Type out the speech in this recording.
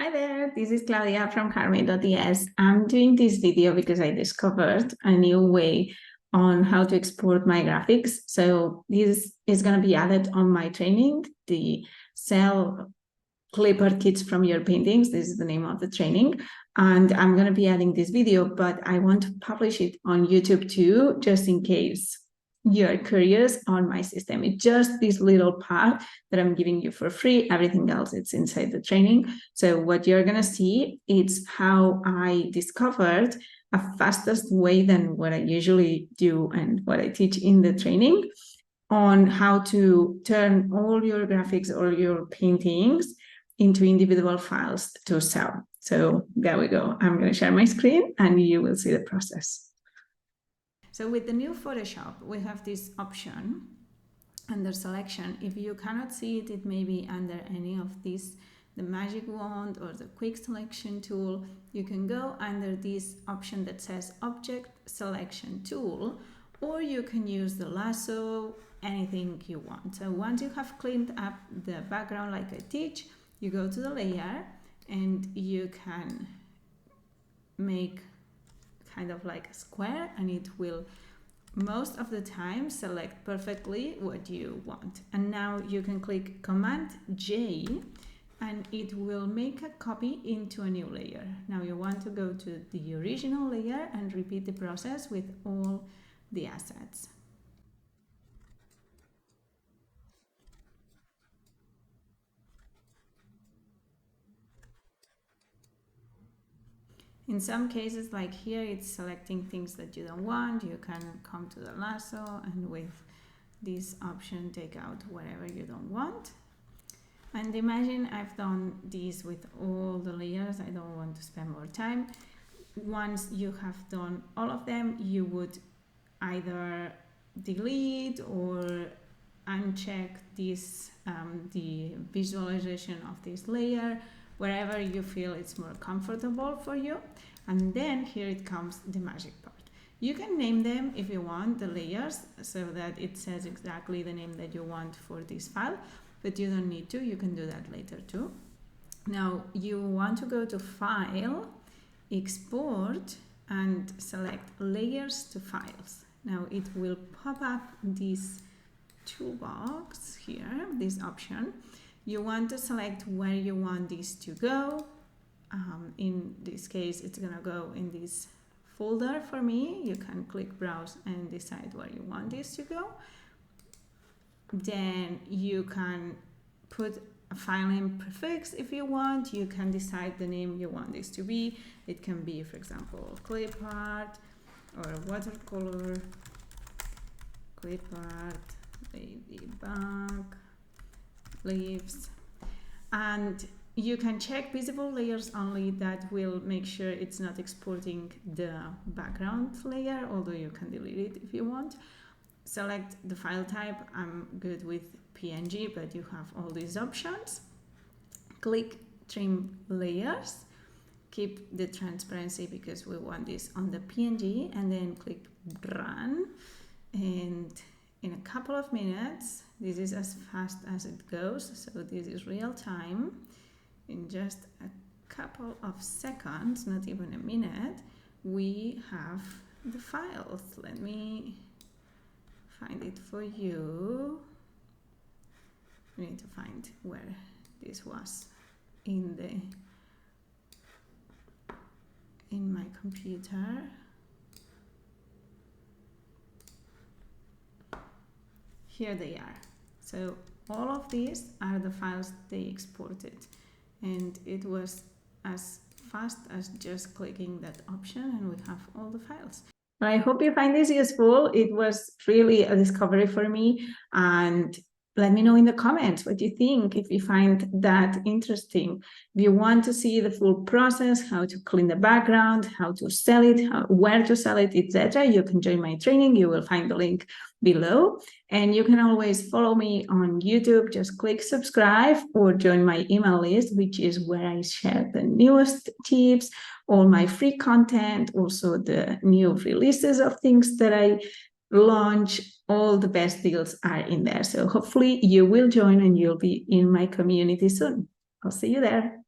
Hi there, this is Claudia from Harmony.es. I'm doing this video because I discovered a new way on how to export my graphics. So this is going to be added on my training, the Sell clipart kits from your paintings. This is the name of the training. And I'm going to be adding this video, but I want to publish it on YouTube too, just in case you're curious on my system. It's just this little part that I'm giving you for free. Everything else, it's inside the training. So what you're going to see is how I discovered a fastest way than what I usually do and what I teach in the training on how to turn all your graphics or your paintings into individual files to sell. So there we go. I'm going to share my screen and you will see the process. So with the new Photoshop, we have this option under selection. If you cannot see it, it may be under any of these, the magic wand or the quick selection tool. You can go under this option that says object selection tool, or you can use the lasso, anything you want. So once you have cleaned up the background like I teach, you go to the layer and you can make kind of like a square, and it will most of the time select perfectly what you want. And now you can click Command J and it will make a copy into a new layer. Now you want to go to the original layer and repeat the process with all the assets. In some cases, like here, it's selecting things that you don't want. You can come to the lasso and with this option, take out whatever you don't want. And imagine I've done this with all the layers. I don't want to spend more time. Once you have done all of them, you would either delete or uncheck this, the visualization of this layer, wherever you feel it's more comfortable for you. And then here it comes the magic part. You can name them if you want, the layers, so that it says exactly the name that you want for this file, but you don't need to. You can do that later too. Now you want to go to File, Export, and select Layers to Files. Now it will pop up this toolbox here, this option. You want to select where you want this to go. In this case, it's going to go in this folder for me. You can click Browse and decide where you want this to go. Then you can put a file name prefix if you want. You can decide the name you want this to be. It can be, for example, clipart or watercolor, clipart, ladybug, leaves. And you can check visible layers only. That will make sure it's not exporting the background layer, although you can delete it if you want. Select the file type. I'm good with PNG, but you have all these options. Click Trim Layers. Keep the transparency because we want this on the PNG, and then click Run. And in a couple of minutes, this is as fast as it goes, so this is real time. In just a couple of seconds, not even a minute, we have the files. Let me find it for you. We need to find where this was in my computer. Here they are. So all of these are the files they exported, and it was as fast as just clicking that option and we have all the files. I hope you find this useful. It was really a discovery for me, and let me know in the comments what you think, if you find that interesting. If you want to see the full process, how to clean the background, how to sell it, where to sell it, etc., you can join my training. You will find the link below. And you can always follow me on YouTube. Just click subscribe or join my email list, which is where I share the newest tips, all my free content, also the new releases of things that I launch. All the best deals are in there. So hopefully you will join and you'll be in my community soon. I'll see you there.